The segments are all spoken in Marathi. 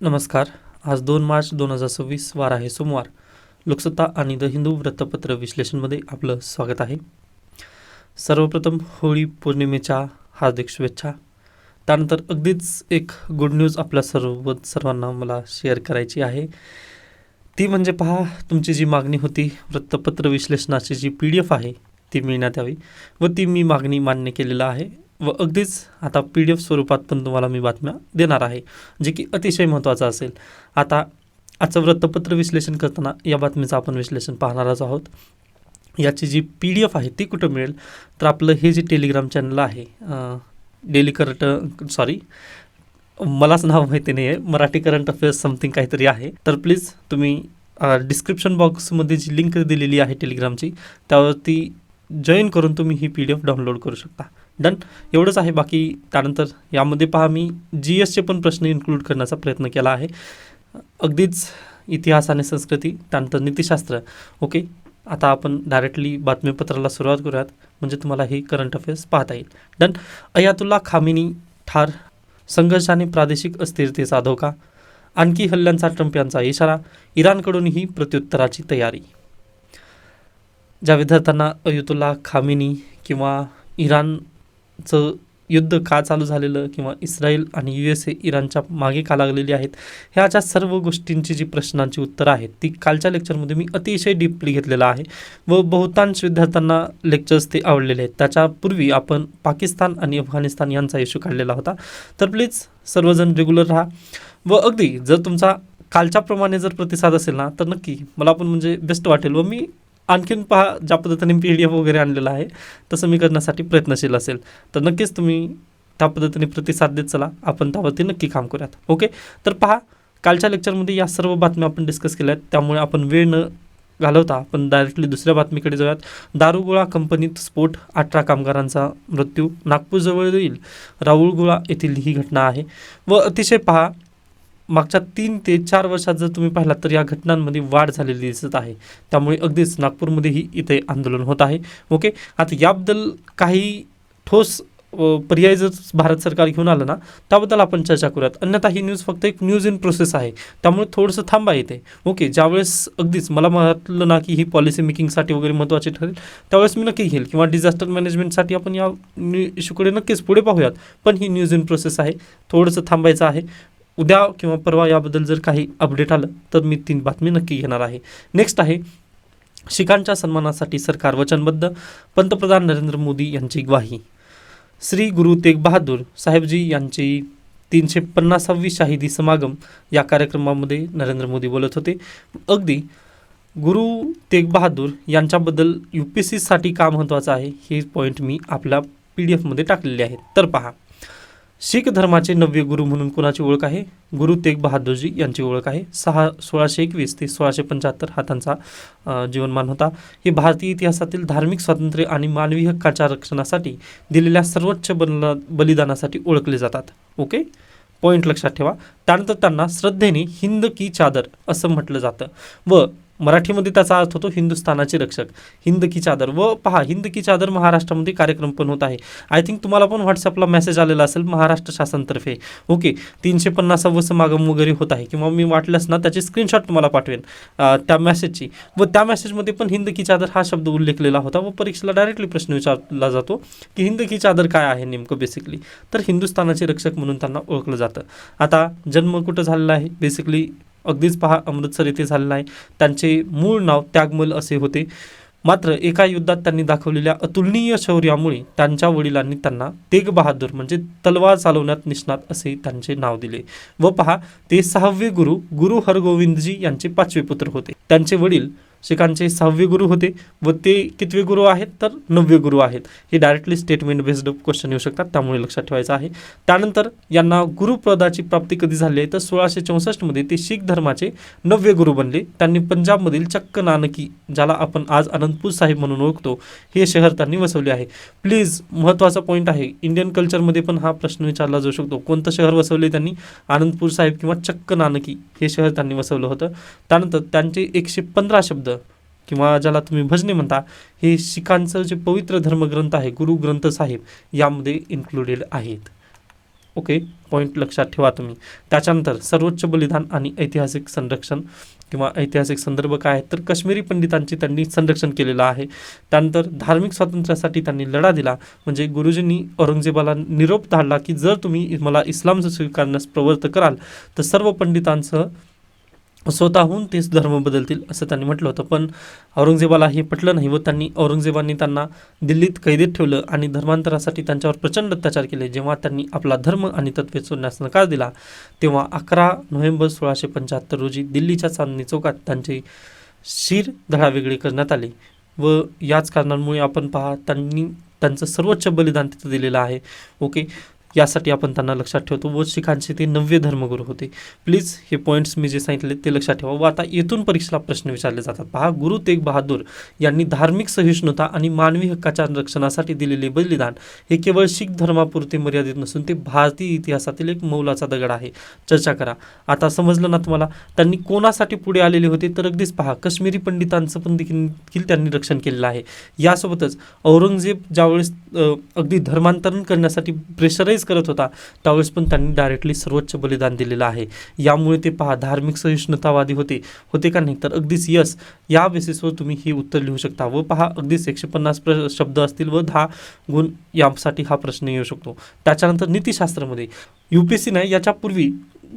नमस्कार. आज 2 मार्च 2026 वार आहे सोमवार. लोकसत्ता आणि द हिंदू वृत्तपत्र विश्लेषणमध्ये आपलं स्वागत आहे. सर्वप्रथम होळी पौर्णिमेच्या हार्दिक शुभेच्छा. त्यानंतर अगदीच एक गुड न्यूज आपल्या सर्वांना मला शेअर करायची आहे. ती म्हणजे पहा, तुमची जी मागणी होती वृत्तपत्र विश्लेषणाची जी PDF आहे ती मिळण्यात यावी व ती मी मागणी मान्य केलेलं आहे व अगदीच आता PDF स्वरूपात पण तुम्हाला मी बातम्या देणार आहे, जे की अतिशय महत्त्वाचं असेल. आता आजचं वृत्तपत्र विश्लेषण करताना या बातमीचं आपण विश्लेषण पाहणारच आहोत. याची जी PDF आहे ती कुठं मिळेल, तर आपलं हे जे टेलिग्राम चॅनल आहे डेली मलाच नाव माहिती नाही आहे, मराठी करंट अफेअर्स समथिंग काहीतरी आहे. तर प्लीज तुम्ही डिस्क्रिप्शन बॉक्समध्ये जी लिंक दिलेली आहे टेलिग्रामची त्यावरती जॉईन करून तुम्ही ही PDF डाउनलोड करू शकता. डन, एवढंच आहे. बाकी त्यानंतर यामध्ये पहा, मी GSचे पण प्रश्न इन्क्लूड करण्याचा प्रयत्न केला आहे. अगदीच इतिहास आणि संस्कृती, त्यानंतर नीतिशास्त्र. ओके, आता आपण डायरेक्टली बातमीपत्राला सुरुवात करूयात, म्हणजे तुम्हाला ही करंट अफेअर्स पाहता येईल. डन. अयातुल्ला खामेनी ठार, संघर्षाने प्रादेशिक अस्थिरतेचा धोका, आणखी हल्ल्यांचा ट्रम्प यांचा इशारा, इराणकडूनही प्रत्युत्तराची तयारी. ज्या विद्यार्थ्यांना अयातुल्ला खामेनी किंवा इराणचं युद्ध का चालू झालेलं किंवा इस्रायल आणि USA इराणच्या मागे का लागलेली आहेत, ह्याच्या सर्व गोष्टींची जी प्रश्नांची उत्तरं आहेत ती कालच्या लेक्चरमध्ये मी अतिशय डीपली घेतलेलं आहे व बहुतांश विद्यार्थ्यांना लेक्चर्स ते आवडलेले आहेत. त्याच्यापूर्वी आपण पाकिस्तान आणि अफगाणिस्तान यांचा इश्यू काढलेला होता. तर प्लीज सर्वजण रेग्युलर राहा व अगदी जर तुमचा कालच्याप्रमाणे जर प्रतिसाद असेल ना, तर नक्की मला पण म्हणजे बेस्ट वाटेल व मी आणखीन पहा ज्या पद्धतीने PDF वगैरे आणलेला आहे तसं मी करण्यासाठी प्रयत्नशील असेल. तर नक्कीच तुम्ही त्या पद्धतीने प्रतिसाद देत चला, आपण त्यावरती नक्की काम करूयात. ओके, तर पहा, कालच्या लेक्चरमध्ये या सर्व बातम्या आपण डिस्कस केल्या आहेत, त्यामुळे आपण वेळ न घालवता आपण डायरेक्टली दुसऱ्या बातमीकडे जाऊयात. दारुगोळा कंपनीत स्फोट, 18 कामगारांचा मृत्यू, नागपूरजवळील राऊळगोळा येथील ही घटना आहे व अतिशय पहा, मागच्या 3 ते 4 वर्षात जर तुम्ही पाहिलात तर या घटनांमध्ये वाढ झालेली दिसत आहे. त्यामुळे अगदीच नागपूरमध्येही इथे आंदोलन होत आहे. ओके, आता याबद्दल काही ठोस पर्याय जर भारत सरकार घेऊन आलं ना, त्याबद्दल आपण चर्चा करूयात. अन्यथा ही न्यूज फक्त एक न्यूज इन प्रोसेस आहे, त्यामुळे थोडंसं थांबा येते. ओके, ज्यावेळेस अगदीच मला म्हटलं ना की ही पॉलिसी मेकिंगसाठी वगैरे महत्त्वाची ठरेल त्यावेळेस मी नक्की घेईल, किंवा डिझास्टर मॅनेजमेंटसाठी आपण या इश्यूकडे नक्कीच पुढे पाहूयात. पण ही न्यूज इन प्रोसेस आहे, थोडंसं थांबायचं आहे. उद्या किंवा परवा याबद्दल जर काही अपडेट आलं तर मी 3 बातमी नक्की घेणार आहे. नेक्स्ट आहे, शीखांच्या सन्मानासाठी सरकार वचनबद्ध, पंतप्रधान नरेंद्र मोदी यांची ग्वाही. श्री गुरु तेग बहादूर साहेबजी यांची 350वी शाहिदी समागम या कार्यक्रमामध्ये नरेंद्र मोदी बोलत होते. अगदी गुरु तेग बहादूर यांच्याबद्दल UPSCसाठी का महत्त्वाचं आहे हे पॉईंट मी आपल्या PDF मध्ये टाकलेले आहेत. तर पहा, शीख धर्माचे 9वे गुरु म्हणून कोणाची ओळख आहे? गुरु तेग बहादूरजी यांची ओळख आहे. 1621 ते 1675 हा त्यांचा जीवनमान होता. हे भारतीय इतिहासातील धार्मिक स्वातंत्र्य आणि मानवी हक्काच्या रक्षणासाठी दिलेल्या सर्वोच्च बलिदानासाठी ओळखले जातात. ओके, पॉईंट लक्षात ठेवा. त्यानंतर त्यांना श्रद्धेने हिंद की चादर असं म्हटलं जातं व मराठीमध्ये त्याचा अर्थ होतो हिंदुस्थानाचे रक्षक, हिंद की चादर. व पहा, हिंद की चादर महाराष्ट्रामध्ये कार्यक्रम पण होत आहे. आय थिंक तुम्हाला पण व्हॉट्सअपला मेसेज आलेला असेल महाराष्ट्र शासनतर्फे. ओके, 350वे समागम वगैरे होत आहे, किंवा मी वाटल्यास ना त्याची स्क्रीनशॉट तुम्हाला पाठवेन त्या मेसेजची. व त्या मेसेजमध्ये पण हिंद की चादर हा शब्द उल्लेखलेला होता व परीक्षेला डायरेक्टली प्रश्न विचारला जातो की हिंद की चादर काय आहे नेमकं. बेसिकली तर हिंदुस्थानाचे रक्षक म्हणून त्यांना ओळखलं जातं. आता जन्म कुठं झालेला आहे? बेसिकली अगदीच पहा, अमृतसर येथे झालेला आहे. त्यांचे मूळ नाव त्यागमल असे होते, मात्र एका युद्धात त्यांनी दाखवलेल्या अतुलनीय शौर्यामुळे त्यांच्या वडिलांनी त्यांना तेग बहादूर म्हणजे तलवार चालवण्यात निष्णात असे त्यांचे नाव दिले. व पहा, ते 6वे गुरु हरगोविंदजी यांचे 5वे पुत्र होते. त्यांचे वडील शीखांचे 6वे गुरु होते व ते कितवे गुरु आहेत? तर 9वे गुरु आहेत. हे डायरेक्टली स्टेटमेंट बेस्ड क्वेश्चन येऊ शकतात, त्यामुळे लक्षात ठेवायचं आहे. त्यानंतर यांना गुरुपदाची प्राप्ती कधी झाली आहे? तर 1664 ते शीख धर्माचे 9वे गुरु बनले. त्यांनी पंजाबमधील चक्क नानकी, ज्याला आपण आज अनंतपूर साहिब म्हणून ओळखतो, हे शहर त्यांनी वसवले आहे. प्लीज महत्त्वाचा पॉईंट आहे, इंडियन कल्चरमध्ये पण हा प्रश्न विचारला जाऊ शकतो. कोणतं शहर वसवले त्यांनी? अनंतपूर साहिब किंवा चक्क नानकी हे शहर त्यांनी वसवलं होतं. त्यानंतर त्यांचे 115 शब्द किंवा ज्याला तुम्ही भजने म्हणता, हे शीखांचं जे पवित्र धर्मग्रंथ आहे गुरु ग्रंथ साहिब यामध्ये इन्क्लुडेड आहेत. ओके, पॉईंट लक्षात ठेवा तुम्ही. त्याच्यानंतर सर्वोच्च बलिदान आणि ऐतिहासिक संरक्षण किंवा ऐतिहासिक संदर्भ काय आहेत, तर काश्मीरी पंडितांची त्यांनी संरक्षण केलेलं आहे. त्यानंतर धार्मिक स्वातंत्र्यासाठी त्यांनी लढा दिला, म्हणजे गुरुजींनी औरंगजेबाला निरोप धाडला की जर तुम्ही मला इस्लाम स्वीकारण्यास प्रवृत्त कराल तर सर्व पंडितांसह स्वतःहून तेच धर्म बदलतील असं त्यांनी म्हटलं होतं. पण औरंगजेबाला हे पटलं नाही व औरंगजेबाने त्यांना दिल्लीत कैदेत ठेवलं आणि धर्मांतरासाठी त्यांच्यावर प्रचंड अत्याचार केले. जेव्हा त्यांनी आपला धर्म आणि तत्त्वे सोडण्यास नकार दिला तेव्हा 11 नोव्हेंबर 1675 रोजी दिल्लीच्या चांदणी चौकात त्यांचे शिरधडा वेगळे करण्यात आले व याच कारणांमुळे आपण पहा त्यांनी त्यांचं सर्वोच्च बलिदान तिथं दिलेलं आहे. ओके, यासाठी आपण त्यांना लक्षात ठेवतो व शिखांचे ते 9वे धर्मगुरू होते. प्लीज हे पॉईंट्स मी जे सांगितले ते लक्षात ठेवा. व आता येथून परीक्षेला प्रश्न विचारले जातात. पहा, गुरु तेग बहादूर यांनी धार्मिक सहिष्णुता आणि मानवी हक्काच्या रक्षणासाठी दिलेले बलिदान हे केवळ शीख धर्मापुरते मर्यादित नसून ते भारतीय इतिहासातील एक मौलाचा दगड आहे. चर्चा करा. आता समजलं ना तुम्हाला त्यांनी कोणासाठी पुढे आलेले होते, तर अगदीच पहा काश्मीरी पंडितांचं पण देखील त्यांनी रक्षण केलेलं आहे. यासोबतच औरंगजेब ज्यावेळेस अगदी धर्मांतरण करण्यासाठी प्रेशराईज करत होता त्यावेळेस पण त्यांनी डायरेक्टली सर्वोच्च बलिदान दिलेलं आहे. यामुळे ते पहा धार्मिक सहिष्णुतावादी होते का नाही, तर अगदीच यस या बेसिसवर तुम्ही हे उत्तर लिहू शकता. व पहा अगदीच 150 शब्द असतील व 10 गुण यासाठी हा प्रश्न येऊ शकतो. त्याच्यानंतर नीतिशास्त्रामध्ये UPSC ने याच्यापूर्वी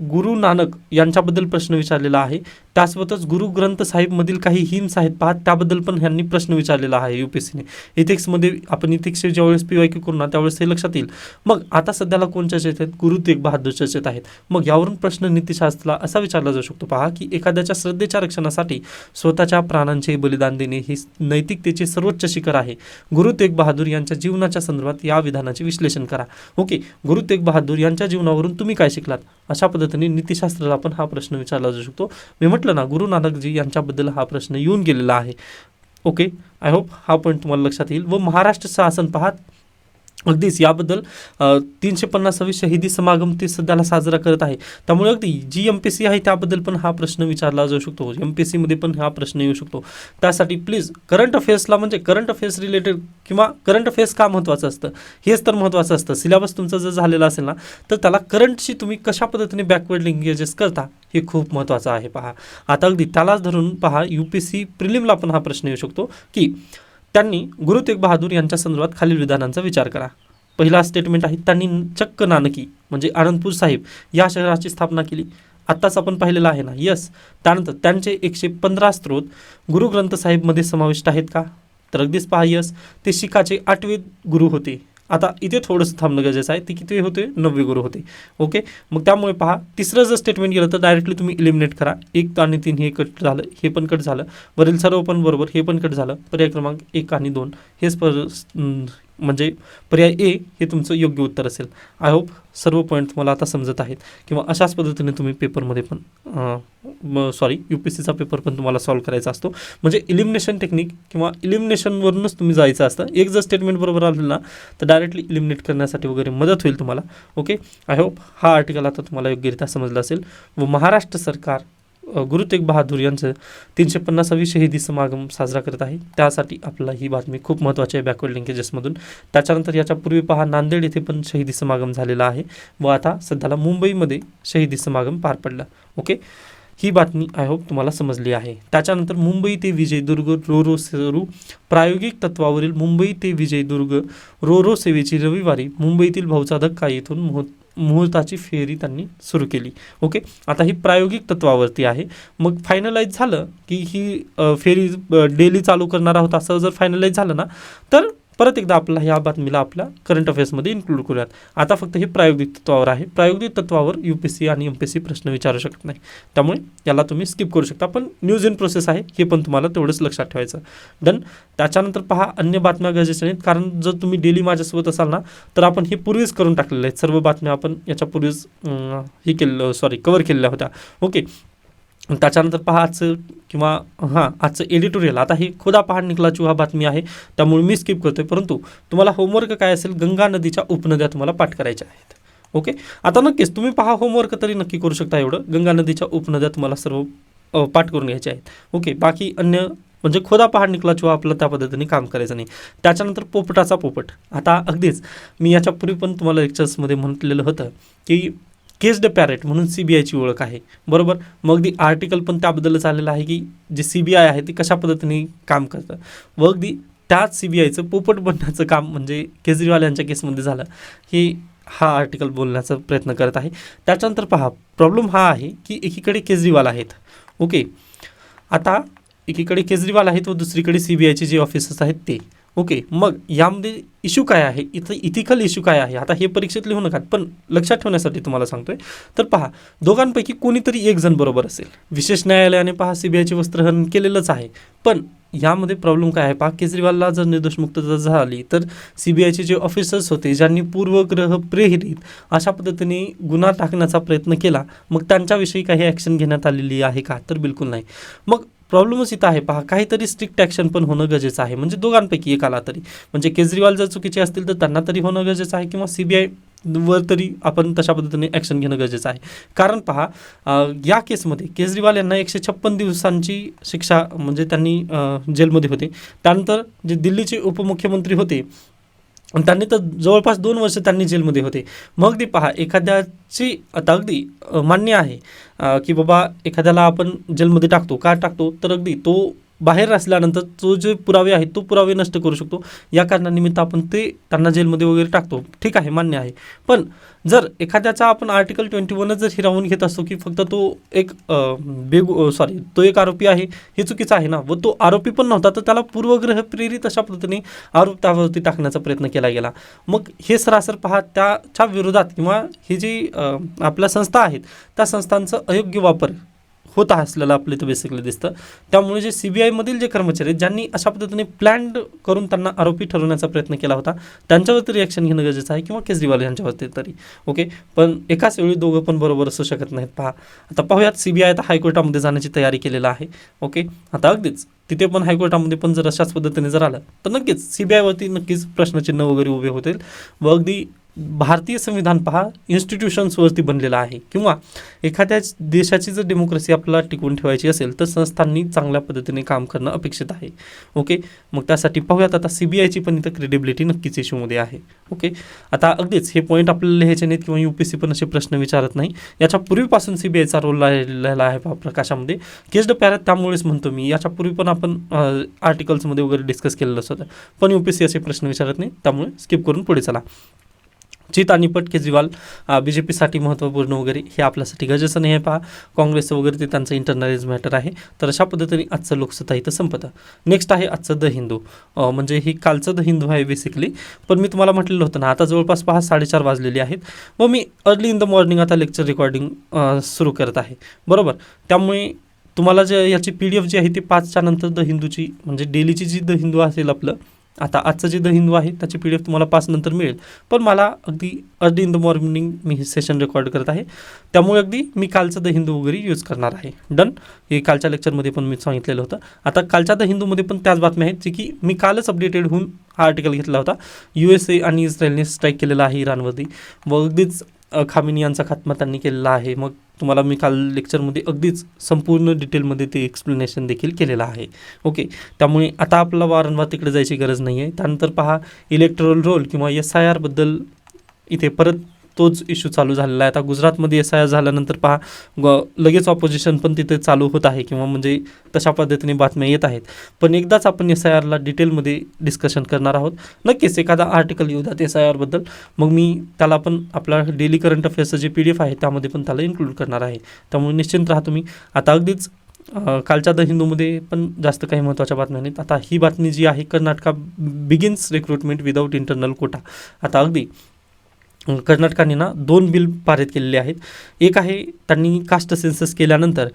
गुरु नानक यांच्याबद्दल प्रश्न विचारलेला आहे. त्यासोबतच गुरु ग्रंथ साहिबमधील काही हिम्स आहेत पहा त्याबद्दल पण ह्यांनी प्रश्न विचारलेला आहे UPSC ने. इथिक्समध्ये आपण इथिक्सचे ज्यावेळेस PYQ करू ना त्यावेळेस हे लक्षात येईल. मग आता सध्याला कोण चर्चेत आहेत, गुरु तेग बहादूर चर्चेत आहेत. मग यावरून प्रश्न नीतिशास्त्राला असा विचारला जाऊ शकतो पहा की एखाद्याच्या श्रद्धेच्या रक्षणासाठी स्वतःच्या प्राणांचे बलिदान देणे हे नैतिकतेचे सर्वोच्च शिखर आहे. गुरु तेग बहादूर यांच्या जीवनाच्या संदर्भात या विधानाचे विश्लेषण करा. ओके, गुरु तेग बहादूर यांच्या जीवनावरून तुम्ही काय शिकलात, अशा पद्धतीने नीतिशास्त्राला पण हा प्रश्न विचारला जाऊ शकतो. मी म्हटलं ना गुरु नानकजी यांच्याबद्दल हा प्रश्न येऊन गेलेला आहे. ओके, आय होप हा पॉईंट तुम्हाला लक्षात येईल. व महाराष्ट्र शासन पहा अगदीच याबद्दल 350वी शहीदी समागम ते सध्याला साजरा करत आहे. त्यामुळे अगदी जी MPSC आहे त्याबद्दल पण हा प्रश्न विचारला जाऊ शकतो. MPSC मध्ये पण हा प्रश्न येऊ शकतो. त्यासाठी प्लीज करंट अफेअर्सला म्हणजे करंट अफेअर्स रिलेटेड किंवा करंट अफेअर्स का महत्त्वाचं असतं हेच तर महत्त्वाचं असतं. सिलेबस तुमचं जर झालेला असेल ना तर त्याला करंटशी तुम्ही कशा पद्धतीने बॅकवर्ड लिंकेजेस करता हे खूप महत्त्वाचं आहे. पहा आता अगदी त्यालाच धरून पहा UPSC प्रिलिमला पण हा प्रश्न येऊ शकतो की त्यांनी गुरु तेग बहादूर यांच्या संदर्भात खालील विधानांचा विचार करा. पहिला स्टेटमेंट आहे त्यांनी चक्क नानकी म्हणजे आनंदपूर साहिब या शहराची स्थापना केली. आत्ताच आपण पाहिलेलं आहे ना, यस. त्यानंतर त्यांचे 115 स्त्रोत गुरु ग्रंथ साहिबमध्ये समाविष्ट आहेत का, तर अगदीच पहा यस. ते शिखाचे 8वे गुरु होते. आता इथे थोडंसं थांबणं गरजेचं आहे. ते किती होते, 9वे गुरु होते. ओके, मग त्यामुळे पहा तिसरं जर स्टेटमेंट गेलं तर डायरेक्टली तुम्ही इलिमिनेट करा. 1 आणि 3 हे कट झालं, हे पण कट झालं, वरील सर्व पण बरोबर, हे पण कट झालं. पर्याय क्रमांक 1 आणि 2 हेच म्हणजे पर्याय A हे तुमचं योग्य उत्तर असेल. आय होप सर्व पॉईंट तुम्हाला आता समजत आहेत किंवा अशाच पद्धतीने तुम्ही पेपरमध्ये पण UPSCचा पेपर पण तुम्हाला सॉल्व्ह करायचा असतो. म्हणजे इलिमिनेशन टेक्निक किंवा इलिमिनेशनवरूनच तुम्ही जायचं असतं. एक जर स्टेटमेंट बरोबर आलं ना तर डायरेक्टली इलिमिनेट करण्यासाठी वगैरे मदत होईल तुम्हाला. ओके, आय होप हा आर्टिकल आता तुम्हाला योग्यरित्या समजला असेल. व महाराष्ट्र सरकार गुरु तेग बहादूर यांचं 350वी शहीदी समागम साजरा करत आहे. त्यासाठी आपल्याला ही बातमी खूप महत्त्वाची आहे बॅकवर्ड लिंकेजेसमधून. त्याच्यानंतर याच्यापूर्वी पहा नांदेड येथे पण शहीदी समागम झालेला आहे व आता सध्याला मुंबईमध्ये शहीदी समागम पार पडला. ओके, ही बातमी आय होप तुम्हाला समजली आहे. त्याच्यानंतर मुंबई ते विजयदुर्ग रोरो सुरू प्रायोगिक तत्वावरील मुंबई ते विजयदुर्ग रोरो सेवेची रविवारी मुंबईतील भाऊचा धक्का येथून मुहूर्ताची फेरी त्यांनी सुरू केली. ओके, आता ही प्रायोगिक तत्वावरती आहे. मग फायनलाइज झालं की ही फेरी डेली चालू करणार आहोत असं जर फायनलाइज झालं ना तर परत एकदा आपल्याला ह्या बातमीला आपल्या करंट अफेअर्समध्ये इन्क्लूड करूयात. आता फक्त हे प्रायोगिक तत्वावर आहे. प्रायोगिक तत्वावर UPSC आणि MPSC प्रश्न विचारू शकत नाही, त्यामुळे याला तुम्ही स्किप करू शकता. पण न्यूज इन प्रोसेस आहे हे पण तुम्हाला तेवढंच लक्षात ठेवायचं. डन. त्याच्यानंतर पहा अन्य बातम्या गरजेच्या नाहीत, कारण जर तुम्ही डेली माझ्यासोबत असाल ना तर आपण हे पूर्वीच करून टाकलेलं आहे. सर्व बातम्या आपण याच्यापूर्वीच कव्हर केलेल्या होत्या. ओके, त्याच्यानंतर पहा आजचं एडिटोरियल. आता हे खुदा पहाड निकला चुहा बातमी आहे त्यामुळे मी स्किप करतोय, परंतु तुम्हाला होमवर्क काय असेल, गंगा नदीच्या उपनद्या तुम्हाला पाठ करायच्या आहेत. ओके, आता नक्कीच तुम्ही पहा होमवर्क तरी नक्की करू शकता एवढं. गंगा नदीच्या उपनद्या तुम्हाला सर्व पाठ करून घ्यायचे आहेत. ओके, बाकी अन्य म्हणजे खोदा पहाड निकला चुहा, आपलं त्या पद्धतीने काम करायचं नाही. त्याच्यानंतर पोपटाचा पोपट. आता अगदीच मी याच्यापूर्वी पण तुम्हाला लेक्चर्समध्ये म्हटलेलं होतं की केस द पॅरेट म्हणून CBIची ओळख आहे, बरोबर. मग अगदी आर्टिकल पण त्याबद्दलच आलेलं आहे की जे CBI आहे ती कशा पद्धतीने काम करतं, व अगदी त्याच CBIचं पोपट बनण्याचं काम म्हणजे केजरीवाल यांच्या केसमध्ये झालं, ही हा आर्टिकल बोलण्याचा प्रयत्न करत आहे. त्याच्यानंतर पहा, प्रॉब्लेम हा आहे की एकीकडे केजरीवाल आहेत, ओके. आता एकीकडे केजरीवाल आहेत व दुसरीकडे CBIचे जे ऑफिसर्स आहेत ते, ओके. मग यामध्ये इश्यू काय आहे, इथं इथिकल इश्यू काय आहे. आता हे परीक्षेत लिहू नका, पण लक्षात ठेवण्यासाठी तुम्हाला सांगतोय. तर पहा, दोघांपैकी कोणीतरी एक जण बरोबर असेल. विशेष न्यायालयाने पहा CBIचे वस्त्रहरण केलेलंच आहे, पण यामध्ये प्रॉब्लेम काय आहे पहा, केजरीवालला जर निर्दोष मुक्तता झाली तर CBIचे जे ऑफिसर्स होते ज्यांनी पूर्वग्रह प्रेरित अशा पद्धतीने गुन्हा टाकण्याचा प्रयत्न केला, मग त्यांच्याविषयी काही ॲक्शन घेण्यात आलेली आहे का, तर बिलकुल नाही. मग प्रॉब्लेमच इथं आहे पहा, काहीतरी स्ट्रिक्ट ॲक्शन पण होणं गरजेचं आहे. म्हणजे दोघांपैकी एकाला तरी, म्हणजे केजरीवाल जर चुकीचे असतील तर त्यांना तरी होणं गरजेचं आहे, किंवा CBI वर तरी आपण तशा पद्धतीने ॲक्शन घेणं गरजेचं आहे. कारण पहा, या केसमध्ये केजरीवाल यांना 156 दिवसांची शिक्षा म्हणजे त्यांनी जेलमध्ये होते. त्यानंतर जे दिल्लीचे उपमुख्यमंत्री होते त्यांनी तर जवळपास 2 वर्ष त्यांनी जेलमध्ये होते. मग ते पहा, एखाद्याची आता अगदी मान्य आहे की बाबा एखाद्याला आपण जेलमध्ये टाकतो, का टाकतो, तर अगदी तो बाहेर असल्यानंतर तो जे पुरावे आहेत तो पुरावे नष्ट करू शकतो, या कारणानिमित्त आपण ते त्यांना जेलमध्ये वगैरे टाकतो, ठीक आहे, मान्य आहे. पण जर एखाद्याचा आपण आर्टिकल 21 जर हिरावून घेत असतो की फक्त तो एक तो एक आरोपी आहे, हे चुकीचं आहे ना, व तो आरोपी पण नव्हता तर त्याला पूर्वग्रह प्रेरित अशा पद्धतीने आरोप त्यावरती टाकण्याचा प्रयत्न केला गेला. मग हे सरासर पहा, त्याच्या विरोधात किंवा ही जी आपल्या संस्था आहेत त्या संस्थांचं अयोग्य वापर होत असलेलं आपलं इथं बेसिकली दिसतं. त्यामुळे जे CBI मधील जे कर्मचारी आहेत ज्यांनी अशा पद्धतीने प्लॅन्ड करून त्यांना आरोपी ठरवण्याचा प्रयत्न केला होता, त्यांच्यावरती रिॲक्शन घेणं गरजेचं आहे, किंवा केजरीवाल यांच्यावरती तरी, ओके. पण एकाच वेळी दोघं पण बरोबर असू शकत नाहीत. पहा, आता पाहूयात, CBI आता हायकोर्टामध्ये जाण्याची तयारी केलेलं आहे, ओके. आता अगदीच तिथे पण हायकोर्टामध्ये पण जर अशाच पद्धतीने जर आलं तर नक्कीच CBI वरती नक्कीच प्रश्नचिन्ह वगैरे उभे होतील. व अगदी भारतीय संविधान पहा इन्स्टिट्यूशन्सवरती बनलेलं आहे, किंवा एखाद्या देशाची जर डेमोक्रेसी आपल्याला टिकवून ठेवायची असेल तर संस्थांनी चांगल्या पद्धतीने काम करणं अपेक्षित आहे, ओके. मग त्यासाठी पाहूयात, आता CBIची पण इथं क्रेडिबिलिटी नक्कीच इश्यूमध्ये आहे, ओके. आता अगदीच हे पॉईंट आपल्याला लिहायचे नाहीत, किंवा UPSC पण असे प्रश्न विचारत नाही. याच्या पूर्वीपासून CBIचा रोल राहिलेला आहे पहा प्रकाशामध्ये. केस द पॅरेट त्यामुळेच म्हणतो मी, याच्यापूर्वी पण आपण आर्टिकल्समध्ये वगैरे डिस्कस केलेलं होतं, पण UPSC असे प्रश्न विचारत नाही, त्यामुळे स्किप करून पुढे चला. चित आणि पट केजरीवाल BJPसाठी महत्त्वपूर्ण वगैरे, हे आपल्यासाठी गरजेचं नाही आहे. पहा, काँग्रेसचं वगैरे ते त्यांचं इंटरनलाइज मॅटर आहे. तर अशा पद्धतीने आजचं लोकसत्ता इथं संपतं. नेक्स्ट आहे आजचं द हिंदू, म्हणजे ही कालचं द हिंदू आहे बेसिकली, पण मी तुम्हाला म्हटलेलं होतं ना, आता जवळपास पहा 4:30 वाजलेली आहेत व मी अर्ली इन द मॉर्निंग आता लेक्चर रेकॉर्डिंग सुरू करत आहे, बरोबर. त्यामुळे तुम्हाला जे याची PDF जी आहे ती 5च्या नंतर द हिंदूची म्हणजे डेलीची जी द हिंदू असेल आपलं, आता आजचं जे द हिंदू आहे त्याची PDF तुम्हाला 5 नंतर मिळेल, पण मला अगदी अर्ली इन द मॉर्निंग मी हे सेशन रेकॉर्ड करत आहे, त्यामुळे अगदी मी कालचं द हिंदू वगैरे यूज करणार आहे. डन. हे कालच्या लेक्चरमध्ये पण मी सांगितलेलं होतं. आता कालच्या द हिंदूमध्ये पण त्याच बातम्या आहेत जे की मी कालच अपडेटेड होऊन हा आर्टिकल घेतला होता. USA आणि इस्रायलने स्ट्राईक केलेला आहे इराणवरती, व अगदीच खामिनी यांचा खात्मा त्यांनी केलेला आहे. मग तुम्हाला मी काल लेक्चरमध्ये अगदीच संपूर्ण डिटेलमध्ये ते एक्सप्लेनेशन देखील केलेलं आहे, ओके. त्यामुळे आता आपल्याला वारंवार तिकडे जायची गरज नाही आहे. त्यानंतर पहा, इलेक्टोरल रोल किंवा SIR बद्दल इथे परत तोच इश्यू चालू झालेला आहे. आता गुजरातमध्ये SIR झाल्यानंतर पहा लगेच ऑपोजिशन पण तिथे चालू होत आहे, किंवा म्हणजे तशा पद्धतीने बातम्या येत आहेत. पण एकदाच आपण SIRला डिटेलमध्ये डिस्कशन करणार आहोत. नक्कीच एखादा आर्टिकल येऊ द्यात SIRबद्दल, मग मी त्याला पण आपला डेली करंट अफेअर्सचं जे PDF आहे त्यामध्ये पण त्याला इन्क्लूड करणार आहे. त्यामुळे निश्चिंत राहा तुम्ही. आता अगदीच कालच्या द हिंदूमध्ये पण जास्त काही महत्त्वाच्या बातम्या नाहीत. आता ही बातमी जी आहे, Karnataka begins recruitment without internal Kota. आता अगदी कर्नाटकाने ना 2 बिल पारित केलेले आहेत. एक आहे, त्यांनी कास्ट सेन्सस केल्यानंतर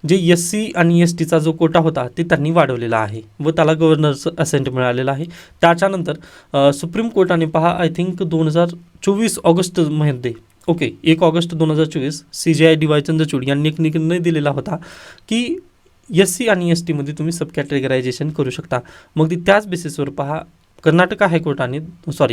जे SC आणि STचा जो कोटा होता ते त्यांनी वाढवलेला आहे व त्याला गव्हर्नरचं असेंट मिळालेलं आहे. त्याच्यानंतर सुप्रीम कोर्टाने पहा आय थिंक 2024 ऑगस्टमध्ये, okay, 1 August 2024 CJI DY Chandrachud यांनी एक निर्णय दिलेला होता की SC आणि STमध्ये तुम्ही सब कॅटेगरायझेशन करू शकता. मग ती त्याच बेसिसवर पहा कर्नाटका हायकोर्टाने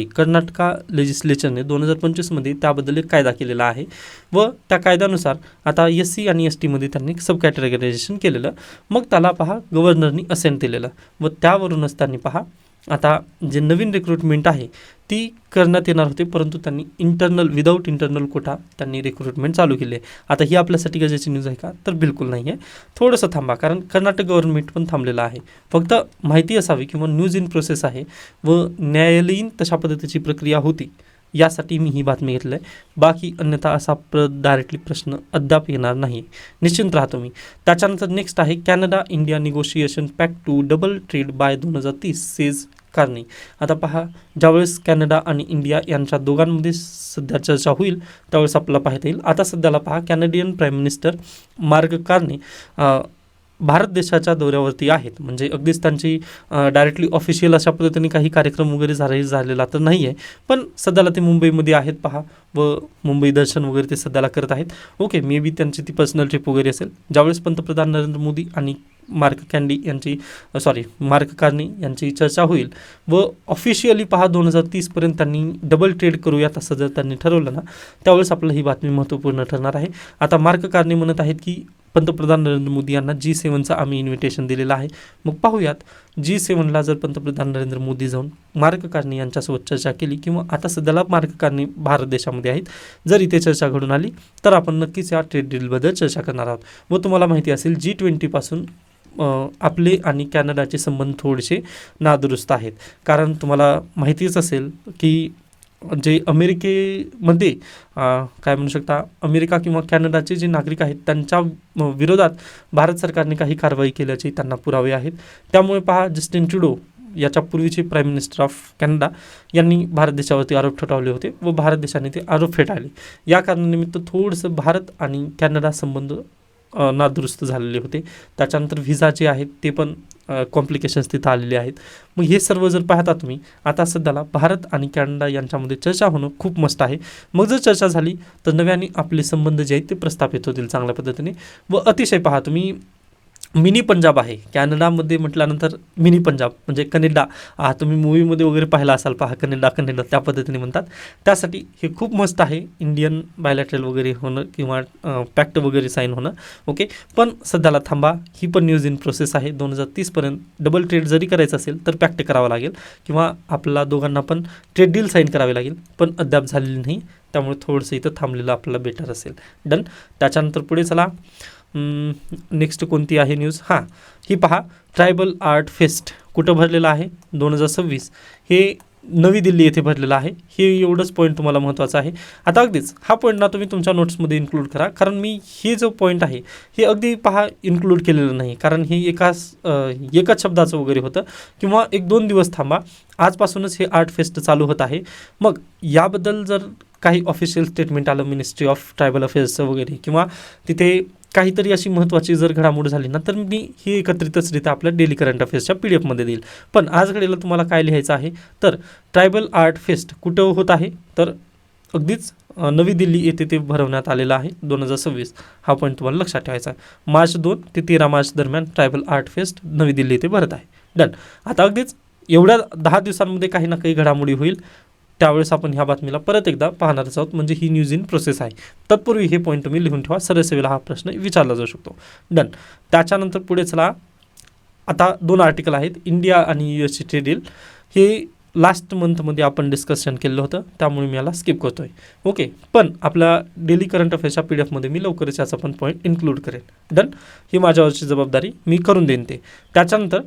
कर्नाटका लेजिस्लेचरने 2025मध्ये त्याबद्दल एक कायदा केलेला आहे व त्या कायद्यानुसार आता SC आणि STमध्ये त्यांनी सब कॅटेगरायझेशन केलेलं. मग त्याला पहा गव्हर्नरनी असेंट दिलेलं व त्यावरूनच त्यांनी पहा आता जे नवीन रिक्रुटमेंट आहे ती करण्यात येणार होते, परंतु त्यांनी विदाऊट इंटरनल कोटा त्यांनी रिक्रुटमेंट चालू केली आहे. आता ही आपल्यासाठी गरजेची न्यूज आहे का? तर बिलकुल नाही आहे. थोडंसं थांबा, कारण कर्नाटक गव्हर्नमेंट पण थांबलेलं आहे. फक्त माहिती असावी किंवा न्यूज इन प्रोसेस आहे व न्यायालयीन तशा पद्धतीची प्रक्रिया होती यासाठी मी ही बातमी घेतली आहे. बाकी अन्यथा असा डायरेक्टली प्रश्न अद्याप येणार नाही, निश्चिंत राहतो मी. त्याच्यानंतर नेक्स्ट आहे Canada India negotiation pact to double trade by 2030 says Carney. आता पहा, ज्यावेळेस कॅनडा आणि इंडिया यांच्या दोघांमध्ये सध्या चर्चा होईल त्यावेळेस आपल्याला पाहता येईल. आता सध्याला पहा, Canadian prime minister mark Carney Bharat देशाच्या दौऱ्यावरती आहेत. म्हणजे अगदीच त्यांची डायरेक्टली ऑफिशियल अशा पद्धतीने काही कार्यक्रम वगैरे झालेला तर नाही आहे, पण सध्याला ते मुंबईमध्ये आहेत पहा व मुंबई दर्शन वगैरे ते सध्याला करत आहेत. ओके, मे बी त्यांची ती पर्सनल ट्रिप वगैरे असेल. ज्यावेळेस पंतप्रधान नरेंद्र मोदी आणि मार्क कार्नी यांची चर्चा होईल व ऑफिशियली पहा 2030पर्यंत त्यांनी डबल ट्रेड करूयात असं जर त्यांनी ठरवलं ना, त्यावेळेस आपल्याला ही बातमी महत्त्वपूर्ण ठरणार आहे. आता मार्क कार्नी म्हणत आहेत की पंतप्रधान नरेंद्र मोदी यांना G7चं आम्ही इन्व्हिटेशन दिलेलं आहे. मग पाहूयात G7ला जर पंतप्रधान नरेंद्र मोदी जाऊन मार्क कार्नी यांच्यासोबत चर्चा केली किंवा आता सध्याला मार्क कार्नी भारत देशामध्ये आहेत, जर इथे चर्चा घडून आली तर आपण नक्कीच या ट्रेड डीलबद्दल चर्चा करणार आहोत. व तुम्हाला माहिती असेल G20पासून आपले आणि कॅनडाचे संबंध थोडेसे नादुरुस्त आहेत. कारण तुम्हाला माहितीच असेल की जे अमेरिकेमध्ये काय म्हणू शकता, अमेरिका किंवा कॅनडाचे जे नागरिक आहेत त्यांच्या विरोधात भारत सरकारने काही कारवाई केल्याचे त्यांना पुरावे आहेत. त्यामुळे पहा, जस्टिन ट्रुडो याच्या पूर्वीचे प्राईम मिनिस्टर ऑफ कॅनडा यांनी भारत देशावरती आरोप ठेवले होते व भारत देशाने ते आरोप फेटाळले. या कारणानिमित्त थोडंसं भारत आणि कॅनडा संबंध नादुरुस्त झालेले होते. त्याच्यानंतर व्हिसा जे आहेत ते पण कॉम्प्लिकेशन्स तिथं आलेले आहेत. मग हे सर्व जर पाहता तुम्ही, आता सध्याला भारत आणि कॅनडा यांच्यामध्ये चर्चा होणं खूप मस्त आहे. मग जर चर्चा झाली तर नव्याने आपले संबंध जे आहेत ते प्रस्थापित होतील चांगल्या पद्धतीने. व अतिशय पहा तुम्ही, मिनी पंजाब आहे कॅनडामध्ये म्हटल्यानंतर मिनी पंजाब म्हणजे कनेडा. तुम्ही मूवीमध्ये वगैरे पाहिला असाल पहा, कनेडा त्या पद्धतीने म्हणतात. त्यासाठी हे खूप मस्त आहे इंडियन बायलॅटरल वगैरे होणं किंवा पॅक्ट वगैरे साईन होणं. ओके, पण सध्याला थांबा, ही पण न्यूज इन प्रोसेस आहे. 2030पर्यंत डबल ट्रेड जरी करायचं असेल तर पॅक्ट करावं लागेल किंवा आपल्याला दोघांना पण ट्रेड डील साईन करावी लागेल, पण अद्याप झालेली नाही. त्यामुळे थोडंसं इथं थांबलेलं आपल्याला बेटर असेल. डन. त्याच्यानंतर पुढे चला, नेक्स्ट कोणती आहे न्यूज? ही पहा, ट्रायबल आर्ट फेस्ट कुठं भरलेलं आहे? 2026 हे नवी दिल्ली येथे भरलेलं आहे. हे एवढंच पॉईंट तुम्हाला महत्त्वाचं आहे. आता अगदीच हा पॉईंट ना तुम्ही तुमच्या नोट्समध्ये इन्क्लूड करा, कारण मी हे जो पॉईंट आहे हे अगदी पहा इन्क्लूड केलेलं नाही, कारण हे एकाच शब्दाचं वगैरे होतं. किंवा 1-2 दिवस थांबा, आजपासूनच हे आर्ट फेस्ट चालू होत आहे. मग याबद्दल जर काही ऑफिशियल स्टेटमेंट आलं मिनिस्ट्री ऑफ ट्रायबल अफेअर्सचं वगैरे किंवा तिथे काहीतरी अशी महत्त्वाची जर घडामोड झाली ना, तर मी ही एकत्रितचरित्या आपल्या डेली करंट अफेअर्सच्या PDF मध्ये देईल. पण आज घडीला तुम्हाला काय लिहायचं आहे, तर ट्रायबल आर्ट फेस्ट कुठं होत आहे, तर अगदीच नवी दिल्ली येथे ते भरवण्यात आलेलं आहे 2026. हा पॉईंट तुम्हाला लक्षात ठेवायचा आहे. मार्च 2 ते 13 मार्च दरम्यान ट्रायबल आर्ट फेस्ट नवी दिल्ली येथे भरत आहे. डन. आता अगदीच एवढ्या 10 दिवसांमध्ये काही ना काही घडामोडी होईल, त्यावेळेस आपण ह्या बातमीला परत एकदा पाहणारच आहोत. म्हणजे ही न्यूज इन प्रोसेस आहे. तत्पूर्वी हे पॉईंट तुम्ही लिहून ठेवा, सरसेवेला हा प्रश्न विचारला जाऊ शकतो. डन. त्याच्यानंतर पुढे चला, आता 2 आर्टिकल आहेत, इंडिया आणि US ट्रेड डील. हे लास्ट मंथमध्ये आपण डिस्कशन केलं होतं, त्यामुळे मी याला स्किप करतो आहे. ओके, पण आपल्या डेली करंट अफेअर्सच्या PDF मध्ये मी लवकरच याचा पण पॉईंट इन्क्लूड करेन. डन. ही माझ्यावरची जबाबदारी, मी करून देईन ते. त्याच्यानंतर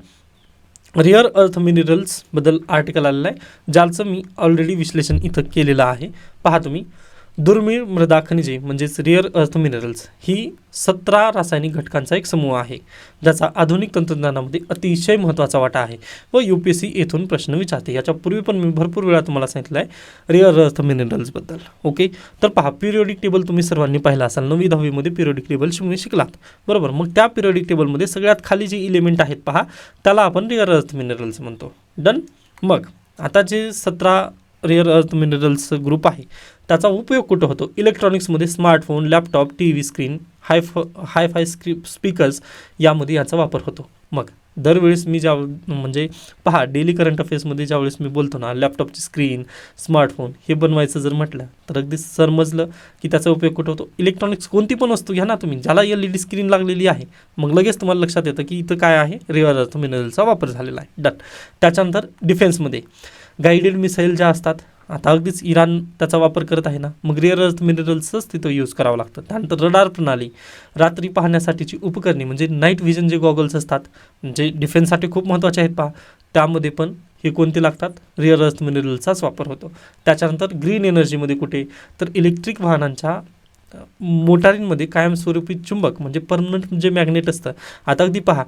रेअर अर्थ मिनरल्सबद्दल आर्टिकल आलेलं आहे, ज्याचं मी ऑलरेडी विश्लेषण इथं केलेलं आहे. पहा तुम्ही, दुर्मिळ मृदा खनिजे म्हणजेच रेअर अर्थ मिनरल्स ही 17 रासायनिक घटकांचा एक समूह आहे, ज्याचा आधुनिक तंत्रज्ञानामध्ये अतिशय महत्त्वाचा वाटा आहे व UPSC येथून प्रश्न विचारते. याच्यापूर्वी पण मी भरपूर वेळा तुम्हाला सांगितलं आहे रेअर अर्थ मिनरल्सबद्दल. ओके, तर पहा, पिरियोडिक टेबल तुम्ही सर्वांनी पाहिला असाल, 9वी-10वीमध्ये पिरियोडिक टेबल शिकलात, बरोबर. मग त्या पिरियोडिक टेबलमध्ये सगळ्यात खाली जे इलेमेंट आहेत पहा, त्याला आपण रेअर अर्थ मिनरल्स म्हणतो. डन. मग आता जे 17 रेअर अर्थ मिनरल्स ग्रुप आहे त्याचा उपयोग कुठं होतो? इलेक्ट्रॉनिक्समध्ये, smartphone, laptop, TV screen, hi-fi speakers यामध्ये याचा वापर होतो. मग दरवेळेस मी म्हणजे पहा डेली करंट अफेअर्समध्ये ज्यावेळेस मी बोलतो ना, लॅपटॉपची स्क्रीन, स्मार्टफोन हे बनवायचं जर म्हटलं तर अगदी समजलं की त्याचा उपयोग कुठं होतो. इलेक्ट्रॉनिक्स कोणती पण वस्तू घ्या ना तुम्ही, ज्याला LED स्क्रीन लागलेली आहे, मग लगेच तुम्हाला लक्षात येतं की इथं काय आहे, रेअर अर्थ मिनरलचा वापर झालेला आहे. डन. त्याच्यानंतर डिफेन्समध्ये गाईडेड मिसाईल ज्या असतात, आता अगदीच इराण त्याचा वापर करत आहे ना, मग रेअर अर्थ मिनरल्सच तिथं यूज करावं लागतं. त्यानंतर रडार प्रणाली, रात्री पाहण्यासाठीची उपकरणे म्हणजे नाईट व्हिजन जे गॉगल्स असतात, जे डिफेन्ससाठी खूप महत्त्वाचे आहेत पहा, त्यामध्ये पण हे कोणते लागतात, रेअर अर्थ मिनरलचाच वापर होतो. त्याच्यानंतर ग्रीन एनर्जीमध्ये कुठे, तर इलेक्ट्रिक वाहनांच्या मोटारींमध्ये कायमस्वरूपी चुंबक म्हणजे परमनंट जे मॅग्नेट असतं. आता अगदी पहा,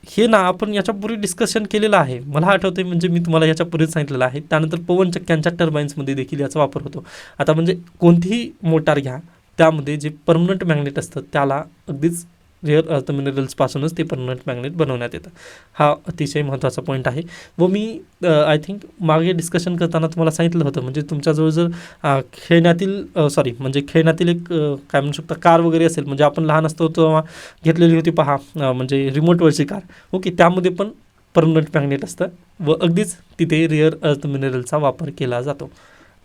हे ना आपण याच्यापूर्वी डिस्कशन केलेलं आहे, मला आठवतं म्हणजे मी तुम्हाला याच्यापूर्वीच सांगितलेलं आहे. त्यानंतर पवनचक्क्यांच्या टर्बाईन्समध्ये देखील याचा वापर होतो. आता म्हणजे कोणतीही मोटार घ्या, त्यामध्ये जे परमनंट मॅग्नेट असतं त्याला अगदीच रेअर अर्थ मिनरल्सपासूनच ते परमनंट मॅग्नेट बनवण्यात येतं. हा अतिशय महत्त्वाचा पॉईंट आहे. व मी आय थिंक मागे डिस्कशन करताना तुम्हाला सांगितलं होतं, म्हणजे तुमच्याजवळ जर खेळण्यातील एक काय म्हणू शकता कार वगैरे असेल, म्हणजे आपण लहान असतो तेव्हा घेतलेली होती पहा, म्हणजे रिमोटवरची कार, ओके, त्यामध्ये पण परमनंट मॅग्नेट असतं व अगदीच तिथे रेअर अर्थ मिनरलचा वापर केला जातो.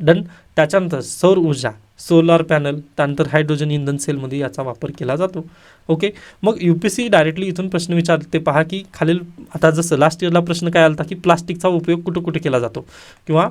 डन. त्याच्यानंतर सौर ऊर्जा, सोलार पॅनल, त्यानंतर हायड्रोजन इंधन सेलमध्ये याचा वापर केला जातो. ओके. मग UPSC डायरेक्टली इथून प्रश्न विचारते पहा, की खालील आता जसं लास्ट इयरला प्रश्न काय आला होता की प्लास्टिकचा उपयोग कुठं कुठे केला जातो, किंवा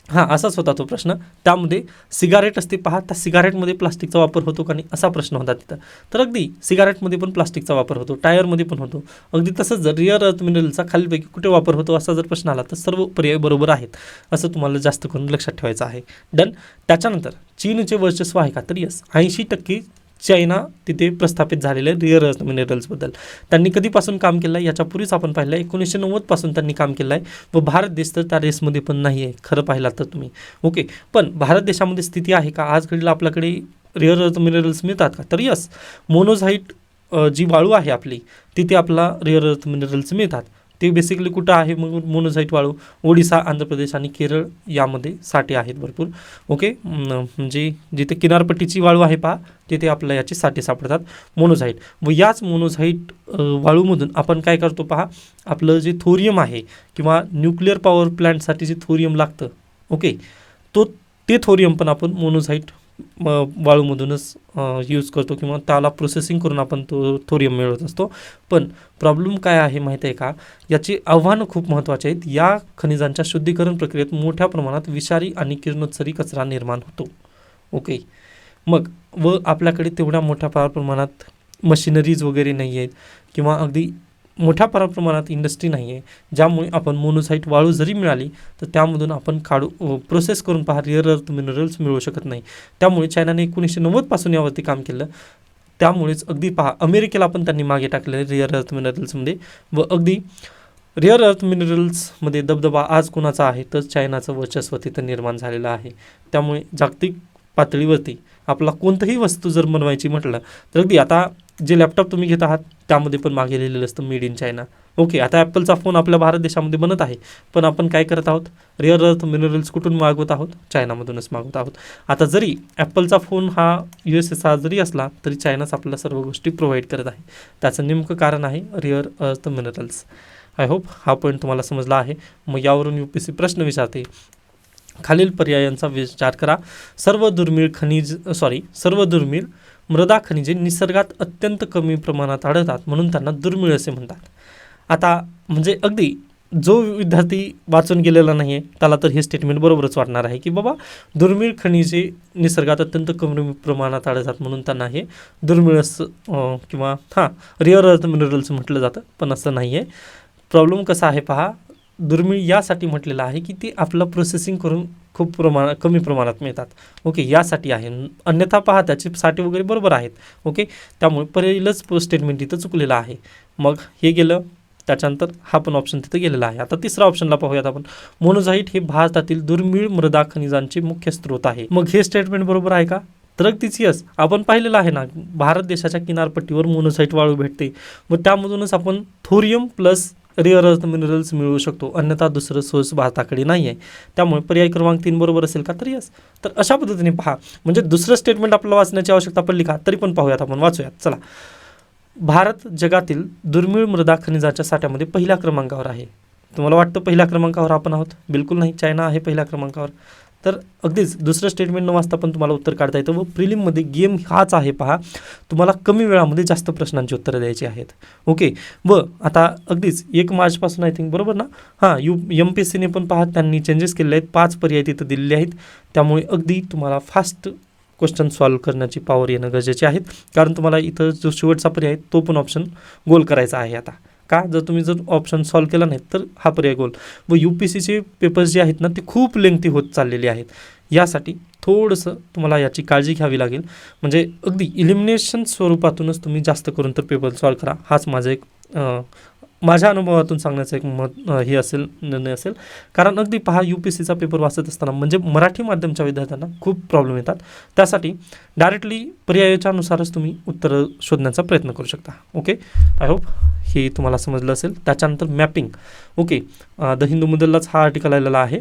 हां असाच होता तो प्रश्न. त्यामध्ये सिगारेट असते पहा, त्या सिगारेटमध्ये प्लास्टिकचा वापर होतो का नाही असा प्रश्न होता तिथं. तर अगदी सिगारेटमध्ये पण प्लास्टिकचा वापर होतो, टायरमध्ये पण होतो. अगदी तसंच जर रेअर अर्थ मिनरलचा खालीलपैकी कुठे वापर होतो असा जर प्रश्न आला तर सर्व पर्याय बरोबर आहेत, असं तुम्हाला जास्त करून लक्षात ठेवायचं आहे. डन. त्याच्यानंतर चीनचे वर्चस्व आहे का, तर यस, 80% चायना तिथे प्रस्थापित झालेले रेअर अर्थ मिनरल्सबद्दल. त्यांनी कधीपासून काम केलं आहे याच्यापूर्वीच आपण पाहिलं आहे, 1990 त्यांनी काम केलं आहे. व भारत देश तर त्या रेसमध्ये पण नाही आहे खरं पाहिलं तर तुम्ही. ओके. पण भारत देशामध्ये स्थिती आहे का आज घडीला आपल्याकडे रेअर अर्थ मिनरल्स मिळतात का, तर यस, मोनोझाईट जी वाळू आहे आपली, तिथे आपला रेअर अर्थ मिनरल्स मिळतात. ते बेसिकली कुठं आहे, मग मोनोझाईट वाळू ओडिसा, आंध्र प्रदेश आणि केरळ यामध्ये साठे आहेत भरपूर. ओके. म्हणजे जिथे किनारपट्टीची वाळू आहे पहा, तिथे आपल्याला याचे साठे सापडतात मोनोझाईट. व याच मोनोझाईट वाळूमधून आपण काय करतो पहा, आपलं जे थोरियम आहे किंवा न्यूक्लिअर पॉवर प्लॅन्टसाठी जे थोरियम लागतं, ओके, ते थोरियम पण आपण मोनोझाईट वाळूमधूनच यूज करतो किंवा त्याला प्रोसेसिंग करून आपण तो थोरियम मिळवत असतो. पण प्रॉब्लेम काय आहे माहीत आहे का, याची आव्हानं खूप महत्त्वाची आहेत. या खनिजांच्या शुद्धीकरण प्रक्रियेत मोठ्या प्रमाणात विषारी आणि किरणोत्सर्गी कचरा निर्माण होतो. ओके. मग व आपल्याकडे तेवढ्या मोठ्या प्रमाणात मशिनरीज वगैरे नाही आहेत किंवा अगदी मोठ्या प्रमाणात इंडस्ट्री नाही आहे, ज्यामुळे आपण मोनोझाईट वाळू जरी मिळाली तर त्यामधून आपण प्रोसेस करून पहा रेअर अर्थ मिनरल्स मिळवू शकत नाही. त्यामुळे चायनाने 1990 यावरती काम केलं. त्यामुळेच अगदी पहा, अमेरिकेला पण त्यांनी मागे टाकले रेअर अर्थ मिनरल्समध्ये. व अगदी रेअर अर्थ मिनरल्समध्ये दबदबा आज कोणाचा आहे, तर चायनाचं वर्चस्व तिथं निर्माण झालेलं आहे. त्यामुळे जागतिक पातळीवरती आपला कोणतंही वस्तू जर बनवायची म्हटलं तर अगदी आता जे लॅपटॉप तुम्ही घेत आहात त्यामध्ये पण मागे लिहिलेलं असतं मेड इन चायना. ओके. आता ॲपलचा फोन आपल्या भारत देशामध्ये बनत आहे, पण आपण काय करत आहोत, रेअर अर्थ मिनरल्स कुठून मागवत आहोत, चायनामधूनच मागवत आहोत. आता जरी ॲपलचा फोन हा USA जरी असला तरी चायनाच आपल्याला सर्व गोष्टी प्रोव्हाइड करत आहे. त्याचं नेमकं कारण आहे rare earth minerals. I hope हा पॉईंट तुम्हाला समजला आहे. मग यावरून UPSC प्रश्न विचारते, खालील पर्यायांचा विचार करा. सर्व दुर्मिळ मृदा खनिजे निसर्गात अत्यंत कमी प्रमाणात आढळतात म्हणून त्यांना दुर्मिळ असे म्हणतात. आता म्हणजे अगदी जो विद्यार्थी वाचून गेलेला नाही आहे त्याला तर हे स्टेटमेंट बरोबरच वाटणार आहे की बाबा दुर्मिळ खनिजे निसर्गात अत्यंत कमी प्रमाणात आढळतात म्हणून त्यांना हे दुर्मिळ असं किंवा रेअर अर्थ मिनरल्स म्हटलं जातं, पण असं नाही आहे. प्रॉब्लेम कसा आहे पहा, दुर्मिळ यासाठी म्हटलेलं आहे की ते आपलं प्रोसेसिंग करून खूप कमी प्रमाणात मिळतात. ओके. यासाठी आहे, अन्यथा पहा त्याचे साठे वगैरे बरोबर आहेत. ओके. त्यामुळे पहिलंच स्टेटमेंट इथं चुकलेलं आहे. मग हे गेलं. त्याच्यानंतर हा पण ऑप्शन तिथं गेलेला आहे. आता तिसरा ऑप्शनला पाहूयात आपण. मोनोझाईट हे भारतातील दुर्मिळ मृदा खनिजांचे मुख्य स्रोत आहे. मग हे स्टेटमेंट बरोबर आहे का, तर अगदीच यस. आपण पाहिलेलं आहे ना, भारत देशाच्या किनारपट्टीवर मोनोझाईट वाळू भेटते व त्यामधूनच आपण thorium plus rare earth minerals मिळवू शकतो, अन्यथा दुसरं सोर्स भारताकडे नाही आहे. त्यामुळे पर्याय क्रमांक 3 बरोबर असेल का, तर यस. तर अशा पद्धतीने पहा, म्हणजे दुसरं स्टेटमेंट आपल्याला वाचण्याची आवश्यकता पडली का, तरी पण पाहूयात आपण, वाचूयात चला. भारत जगातील दुर्मिळ मृदा खनिजाच्या साठ्यामध्ये पहिल्या क्रमांकावर आहे. तुम्हाला वाटतं पहिल्या क्रमांकावर आपण आहोत? बिलकुल नाही, चायना आहे पहिल्या क्रमांकावर. तर अगदीच दुसरं स्टेटमेंट न वाचता पण तुम्हाला उत्तर काढता येतं. व प्रिलिममध्ये गेम हाच आहे पहा, तुम्हाला कमी वेळामध्ये जास्त प्रश्नांची उत्तरं द्यायची आहेत. ओके. व आता अगदीच 1 मार्चपासून आय थिंक, बरोबर ना? हां, MPSCने पण पहा त्यांनी चेंजेस केलेले आहेत. 5 पर्याय तिथं दिलेले आहेत. त्यामुळे अगदी तुम्हाला फास्ट क्वेश्चन सॉल्व्ह करण्याची पॉवर येणं गरजेचे आहेत. कारण तुम्हाला इथं जो शेवटचा पर्याय आहे तो पण ऑप्शन गोल करायचा आहे आता. का? जर ऑप्शन सॉल्व्ह केला नाही तर हा पर्याय गोल. व UPSCचे पेपर्स जे आहेत ना ते खूप लेंथी होत चाललेले आहेत. यासाठी थोडंसं तुम्हाला याची काळजी घ्यावी लागेल. म्हणजे अगदी इलिमिनेशन स्वरूपातूनच तुम्ही जास्त करून तर पेपर सॉल्व्ह करा. हाच माझा एक माझ्या अनुभवातून सांगण्याचं एक हे असेल, निर्णय असेल. कारण अगदी पहा, UPSCचा पेपर वाचत असताना म्हणजे मराठी माध्यमच्या विद्यार्थ्यांना खूप प्रॉब्लेम येतात. त्यासाठी डायरेक्टली पर्यायाच्या नुसारच तुम्ही उत्तरं शोधण्याचा प्रयत्न करू शकता. ओके. आय होप हे तुम्हाला समजलं असेल. त्याच्यानंतर मॅपिंग. ओके. द हिंदूमधलाच हा आर्टिकल आलेला आहे.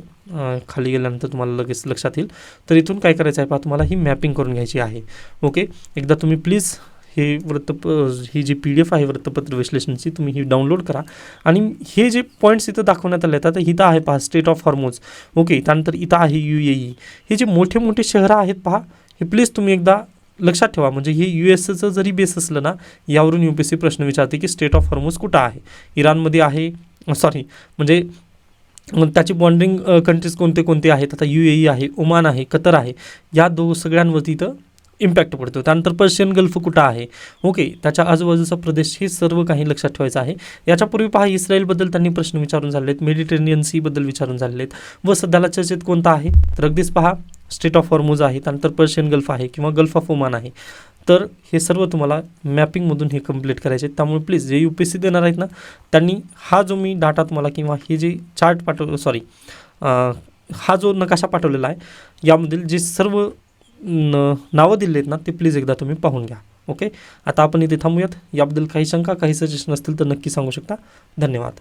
खाली गेल्यानंतर तुम्हाला लगेच लक्षात येईल. तर इथून काय करायचं आहे पहा, तुम्हाला ही मॅपिंग करून घ्यायची आहे. ओके. एकदा तुम्ही please he he G PDF आहे वृत्तपत्र विश्लेषणची, तुम्ही ही डाउनलोड करा. आणि हे जे पॉईंट्स इथं दाखवण्यात आले आहेत, इथं आहे पहा स्टेट ऑफ हॉर्मोज. ओके. त्यानंतर इथं आहे UAE. हे जे मोठे मोठे शहरं आहेत पहा, हे प्लीज तुम्ही एकदा लक्षात ठेवा. म्हणजे हे USचं जरी बेस असलं ना, यावरून UPSC प्रश्न विचारते की स्टेट ऑफ हॉर्मोज कुठं आहे. इराणमध्ये आहे, सॉरी म्हणजे त्याची बॉन्डिंग कंट्रीज कोणते कोणते आहेत. आता UAE आहे, ओमान आहे, कतर आहे. या सगळ्यांवरती इथं इम्पॅक्ट पडतो. त्यानंतर पर्शियन गल्फ कुठं आहे. ओके. त्याच्या आजूबाजूचा प्रदेश, हे सर्व काही लक्षात ठेवायचं आहे. याच्यापूर्वी पहा, इस्रायलबद्दल त्यांनी प्रश्न विचारून झाले आहेत, मेडिटेरेनियन सीबद्दल विचारून झालेले आहेत. व सध्याला चर्चेत कोणता आहे तर अगदीच पहा स्टेट ऑफ हॉर्मोज आहे, त्यानंतर पर्शियन गल्फ आहे किंवा गल्फ ऑफ ओमान आहे. तर हे सर्व तुम्हाला मॅपिंगमधून हे कंप्लीट करायचे आहेत. त्यामुळे प्लीज जे UPSC देणार आहेत ना, त्यांनी हा जो मी डाटा तुम्हाला किंवा हे जे चार्ट हा जो नकाशा पाठवलेला आहे, यामधील जे सर्व नावं दिले आहेत ना, ते प्लीज एकदा तुम्ही पाहून घ्या. ओके. आता आपण इथे थांबूयात. याबद्दल काही शंका, काही सजेशन असतील तर नक्की सांगू शकता. धन्यवाद.